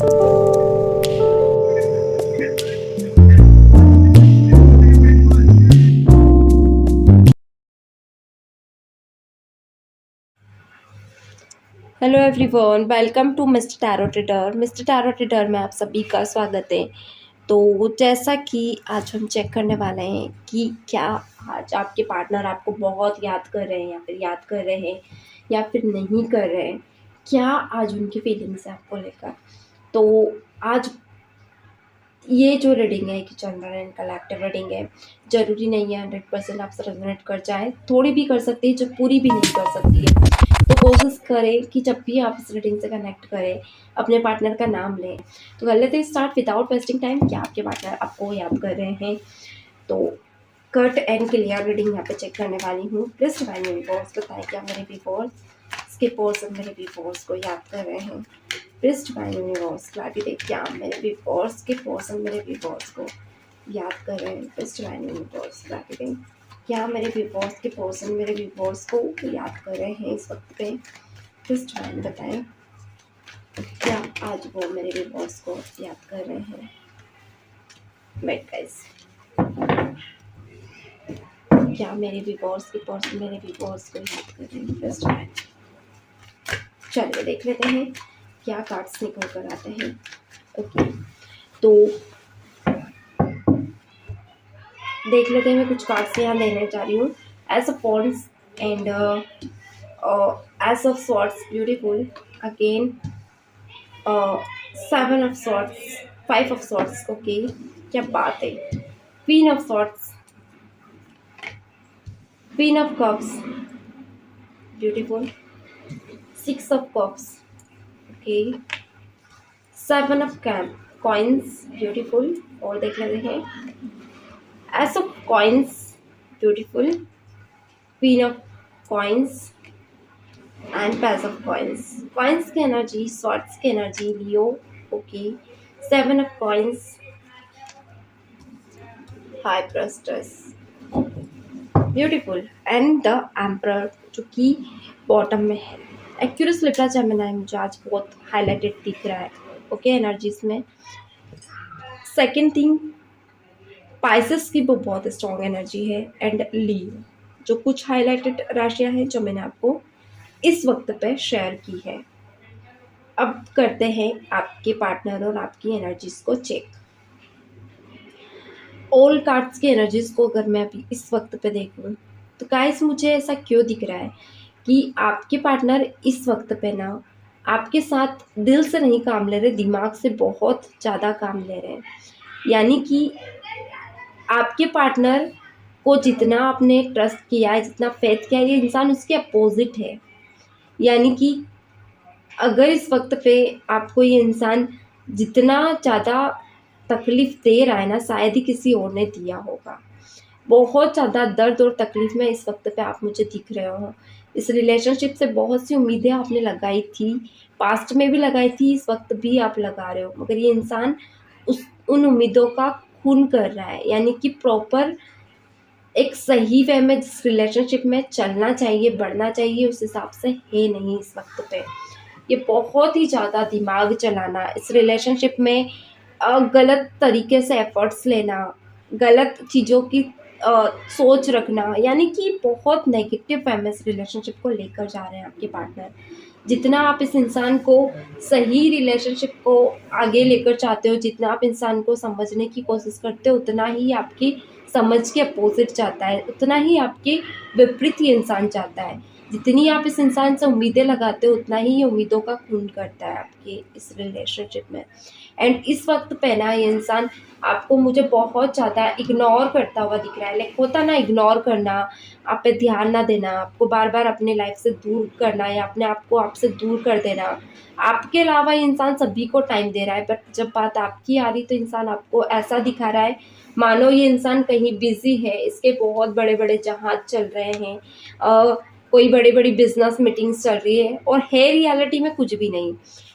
Hello everyone, welcome to mister tarot reader. Mister tarot reader में आप सभी का स्वागत है। तो जैसा कि आज हम चेक करने वाले हैं कि क्या आज आपके पार्टनर आपको बहुत याद कर रहे हैं या फिर याद कर रहे हैं या फिर नहीं कर रहे हैं, क्या आज उनकी फीलिंग्स है आपको लेकर। तो आज ये जो रीडिंग है कि जनरल एंड कलेक्टिव रीडिंग है, ज़रूरी नहीं है 100% आपसे रेजोनेट कर जाए, थोड़ी भी कर सकती है, जो पूरी भी नहीं कर सकती है। तो कोशिश करें कि जब भी आप इस रीडिंग से कनेक्ट करें, अपने पार्टनर का नाम लें। तो कर लेते हैं स्टार्ट विदाउट वेस्टिंग टाइम। क्या आपके पार्टनर आपको याद कर रहे हैं? तो कट एंड क्लियर रीडिंग यहाँ पे चेक करने वाली हूँ। प्लीज डिवाइन यूनिवर्स बताएं क्या मेरे व्यूअर्स इसके पर्सन मेरे व्यूअर्स को याद कर रहे हैं। प्लीज डिवाइन यूनिवर्स क्लैरिटी दे, क्या मेरे व्यूअर्स के पर्सन मेरे व्यूअर्स को याद कर रहे हैं। प्लीज डिवाइन यूनिवर्स क्लैरिटी दे, क्या मेरे व्यूअर्स के पर्सन मेरे व्यूअर्स को याद कर रहे हैं इस वक्त पे। प्लीज डिवाइन बताएं क्या आज वो मेरे व्यूअर्स को याद कर रहे हैं। वेट गाइस, क्या मेरे व्यूअर्स के पर्सन मेरे व्यूअर्स को याद कर रहे हैं। प्लीज डिवाइन, चलिए देख लेते हैं क्या कार्ड्स निकल कर आते हैं। ओके, तो देख लेते हैं। मैं कुछ कार्ड्स यहाँ लेने जा रही हूँ। Ace a pawns and ace of swords beautiful again, seven of swords, five of swords. Okay, क्या बात है। Queen of swords, queen of cups beautiful, six of cups. Okay, seven of कैम कॉइन्स ब्यूटीफुल। और देख लेते हैं ace of coins beautiful, queen of coins and page of coins. Coins की energy, swords की energy, Leo. Okay, seven of coins, high priestess beautiful and the emperor जो कि bottom में है। एक्यूरस लिब्रा जेमिनी मुझे आज बहुत हाईलाइटेड दिख रहा है। ओके, एनर्जीज में सेकंड थिंग पाइसेस की वो बहुत स्ट्रॉन्ग एनर्जी है एंड लीव, जो कुछ हाईलाइटेड राशियां हैं जो मैंने आपको इस वक्त पे शेयर की है। अब करते हैं आपके पार्टनर और आपकी एनर्जीज को चेक। ऑल कार्ड्स की एनर्जीज को अगर मैं अभी इस वक्त पे देखूं तो गाइस मुझे ऐसा क्यों दिख रहा है कि आपके पार्टनर इस वक्त पे ना आपके साथ दिल से नहीं काम ले रहे, दिमाग से बहुत ज़्यादा काम ले रहे हैं। यानी कि आपके पार्टनर को जितना आपने ट्रस्ट किया है, जितना फेथ किया है, ये इंसान उसके अपोजिट है। यानी कि अगर इस वक्त पे आपको ये इंसान जितना ज़्यादा तकलीफ़ दे रहा है ना, शायद ही किसी और ने दिया होगा। बहुत ज़्यादा दर्द और तकलीफ़ में इस वक्त पे आप मुझे दिख रहे हो। इस रिलेशनशिप से बहुत सी उम्मीदें आपने लगाई थी, पास्ट में भी लगाई थी, इस वक्त भी आप लगा रहे हो, मगर ये इंसान उन उम्मीदों का खून कर रहा है। यानी कि प्रॉपर एक सही वे में जिस रिलेशनशिप में चलना चाहिए, बढ़ना चाहिए, उस हिसाब से है नहीं इस वक्त पे। ये बहुत ही ज़्यादा दिमाग चलाना इस रिलेशनशिप में, गलत तरीके से एफर्ट्स लेना, गलत चीज़ों की सोच रखना, यानी कि बहुत नेगेटिव वे में इस रिलेशनशिप को लेकर जा रहे हैं आपके पार्टनर। जितना आप इस इंसान को सही रिलेशनशिप को आगे लेकर चाहते हो, जितना आप इंसान को समझने की कोशिश करते हो, उतना ही आपकी समझ के अपोजिट चाहता है, उतना ही आपके विपरीत ये इंसान चाहता है। जितनी आप इस इंसान से उम्मीदें लगाते हो, उतना ही ये उम्मीदों का खून करता है आपके इस रिलेशनशिप में। एंड इस वक्त पे ना ये इंसान आपको मुझे बहुत ज़्यादा इग्नोर करता हुआ दिख रहा है। लाइक होता ना इग्नोर करना, आप पे ध्यान ना देना, आपको बार बार अपने लाइफ से दूर करना या अपने आप को आपसे दूर कर देना। आपके अलावा ये इंसान सभी को टाइम दे रहा है, बट जब बात आपकी आ रही तो इंसान आपको ऐसा दिखा रहा है मानो ये इंसान कहीं बिजी है, इसके बहुत बड़े बड़े जहाज चल रहे हैं, कोई बड़ी बड़ी बिजनेस मीटिंग्स चल रही है, और है रियलिटी में कुछ भी नहीं।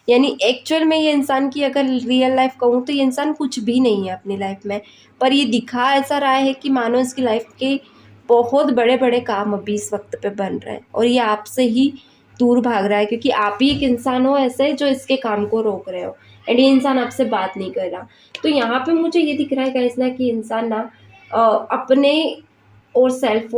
यानी एक्चुअल में ये इंसान की अगर रियल लाइफ कहूँ तो ये इंसान कुछ भी नहीं है अपनी लाइफ में, पर ये दिखा ऐसा रहा है कि मानो इसकी लाइफ के बहुत बड़े बड़े काम अभी इस वक्त पे बन रहे हैं और ये आपसे ही दूर भाग रहा है, क्योंकि आप ही एक इंसान हो ऐसे जो इसके काम को रोक रहे हो। एंड ये इंसान आपसे बात नहीं कर रहा। तो यहाँ पे मुझे ये दिख रहा है गाइस ना कि इंसान ना अपने और सेल्फ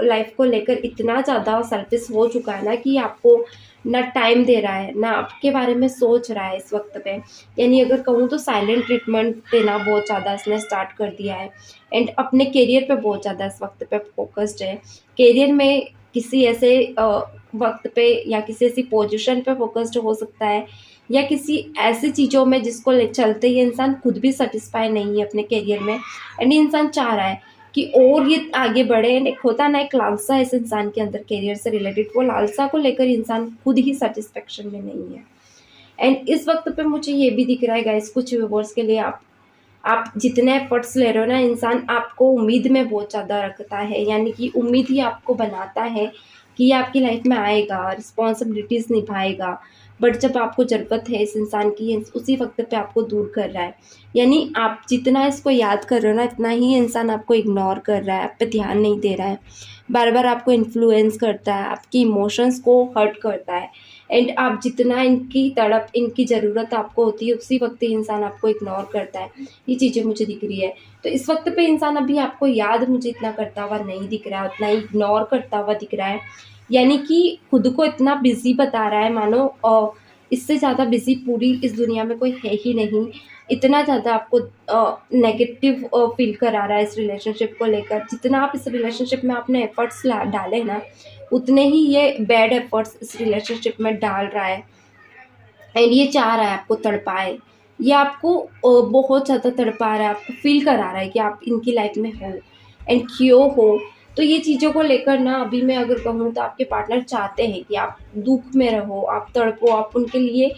लाइफ को लेकर इतना ज़्यादा सेल्फिश हो चुका है ना कि आपको ना टाइम दे रहा है, ना आपके बारे में सोच रहा है इस वक्त पे। यानी अगर कहूँ तो साइलेंट ट्रीटमेंट देना बहुत ज़्यादा इसने स्टार्ट कर दिया है एंड अपने करियर पे बहुत ज़्यादा इस वक्त पे फोकस्ड है। करियर में किसी ऐसे वक्त पे या किसी ऐसी पोजीशन पे फोकस्ड हो सकता है या किसी ऐसी चीज़ों में जिसको ले चलते ये इंसान खुद भी सेटिस्फाई नहीं है अपने करियर में एंड ये इंसान चाह रहा है कि और ये आगे बढ़े। एंड एक होता ना एक लालसा है इस इंसान के अंदर करियर से रिलेटेड, वो लालसा को लेकर इंसान खुद ही सेटिस्फेक्शन में नहीं है। एंड इस वक्त पे मुझे ये भी दिख रहा है गाइस कुछ व्यूअर्स के लिए आप जितने एफर्ट्स ले रहे हो ना, इंसान आपको उम्मीद में बहुत ज़्यादा रखता है, यानी कि उम्मीद ही आपको बनाता है कि ये आपकी लाइफ में आएगा, रिस्पॉन्सिबिलिटीज़ निभाएगा। बट जब आपको ज़रूरत है इस इंसान की, उसी वक्त पे आपको दूर कर रहा है। यानी आप जितना इसको याद कर रहे हो ना, इतना ही इंसान आपको इग्नोर कर रहा है, आप पे ध्यान नहीं दे रहा है, बार बार आपको इन्फ्लुएंस करता है, आपकी इमोशंस को हर्ट करता है। एंड आप जितना इनकी तड़प, इनकी ज़रूरत आपको होती है, उसी वक्त ही इंसान आपको इग्नोर करता है। ये चीज़ें मुझे दिख रही है। तो इस वक्त पे इंसान अभी आपको याद मुझे इतना करता हुआ नहीं दिख रहा है, उतना ही इग्नोर करता हुआ दिख रहा है। यानी कि खुद को इतना बिजी बता रहा है मानो इससे ज़्यादा बिजी पूरी इस दुनिया में कोई है ही नहीं। इतना ज़्यादा आपको नेगेटिव फील करा रहा है इस रिलेशनशिप को लेकर। जितना आप इस रिलेशनशिप में अपने एफर्ट्स डालें ना, उतने ही ये बैड एफर्ट्स इस रिलेशनशिप में डाल रहा है एंड ये चाह रहा है आपको तड़पाए। ये आपको बहुत ज़्यादा तड़पा रहा है, आपको फील करा रहा है कि आप इनकी लाइफ में हो एंड क्यों हो। तो ये चीज़ों को लेकर ना अभी मैं अगर कहूँ तो आपके पार्टनर चाहते हैं कि आप दुख में रहो, आप तड़पो, आप उनके लिए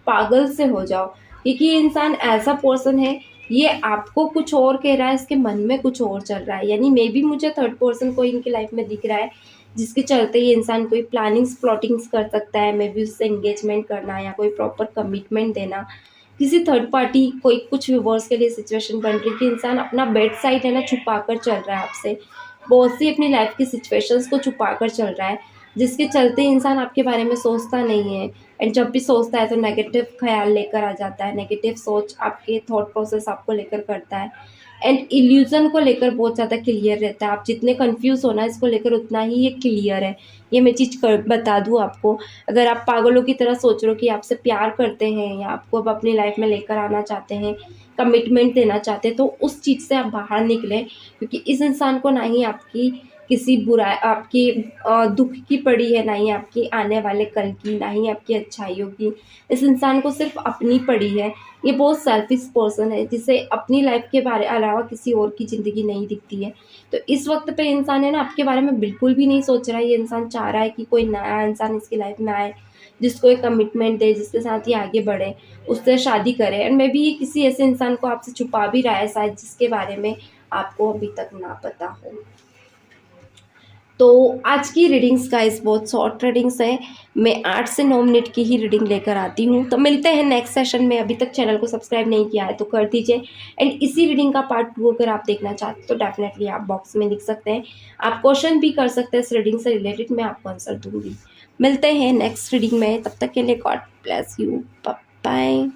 पागल से हो जाओ। क्योंकि ये इंसान ऐसा पर्सन है, ये आपको कुछ और कह रहा है, इसके मन में कुछ और चल रहा है। यानी मे बी मुझे थर्ड पर्सन कोई इनकी लाइफ में दिख रहा है जिसके चलते ये इंसान कोई प्लानिंग्स प्लॉटिंग्स कर सकता है, मे बी उससे एंगेजमेंट करना या कोई प्रॉपर कमिटमेंट देना। किसी थर्ड पार्टी कोई कुछ व्यूअर्स के लिए सिचुएशन बन रही है कि इंसान अपना बेड साइड है ना छुपा कर चल रहा है आपसे, बहुत सी अपनी लाइफ की सिचुएशंस को छुपा कर चल रहा है, जिसके चलते इंसान आपके बारे में सोचता नहीं है। एंड जब भी सोचता है तो नेगेटिव ख्याल लेकर आ जाता है, नेगेटिव सोच आपके थॉट प्रोसेस आपको लेकर करता है एंड इल्यूज़न को लेकर बहुत ज़्यादा क्लियर रहता है। आप जितने कन्फ्यूज़ हो ना इसको लेकर, उतना ही ये क्लियर है। ये मैं चीज़ बता दूँ आपको, अगर आप पागलों की तरह सोच रहे हो कि आपसे प्यार करते हैं या आपको अब अपनी लाइफ में लेकर आना चाहते हैं, कमिटमेंट देना चाहते हैं, तो उस चीज़ से आप बाहर निकलें। क्योंकि इस इंसान को ना ही आपकी किसी बुराई, आपकी दुख की पड़ी है, ना ही आपकी आने वाले कल की, ना ही आपकी अच्छाइयों की। इस इंसान को सिर्फ अपनी पड़ी है। ये बहुत सेल्फिश पर्सन है जिसे अपनी लाइफ के बारे अलावा किसी और की ज़िंदगी नहीं दिखती है। तो इस वक्त पे इंसान है ना आपके बारे में बिल्कुल भी नहीं सोच रहा है। ये इंसान चाह रहा है कि कोई नया इंसान इसकी लाइफ में आए, जिसको एक कमिटमेंट दे, जिसके साथ ये आगे बढ़े, उससे शादी करे। एंड मे बी ये किसी ऐसे इंसान को आपसे छुपा भी रहा है शायद, जिसके बारे में आपको अभी तक ना पता हो। तो आज की रीडिंग्स गाइस बहुत शॉर्ट रीडिंग्स हैं। मैं 8 से 9 मिनट की ही रीडिंग लेकर आती हूँ। तो मिलते हैं नेक्स्ट सेशन में। अभी तक चैनल को सब्सक्राइब नहीं किया है तो कर दीजिए। एंड इसी रीडिंग का पार्ट 2 अगर आप देखना चाहते हैं तो डेफिनेटली आप बॉक्स में लिख सकते हैं। आप क्वेश्चन भी कर सकते हैं इस रीडिंग से रिलेटेड, मैं आपको आंसर दूंगी। मिलते हैं नेक्स्ट रीडिंग में, तब तक के लिए गॉड ब्लेस यू, बाय।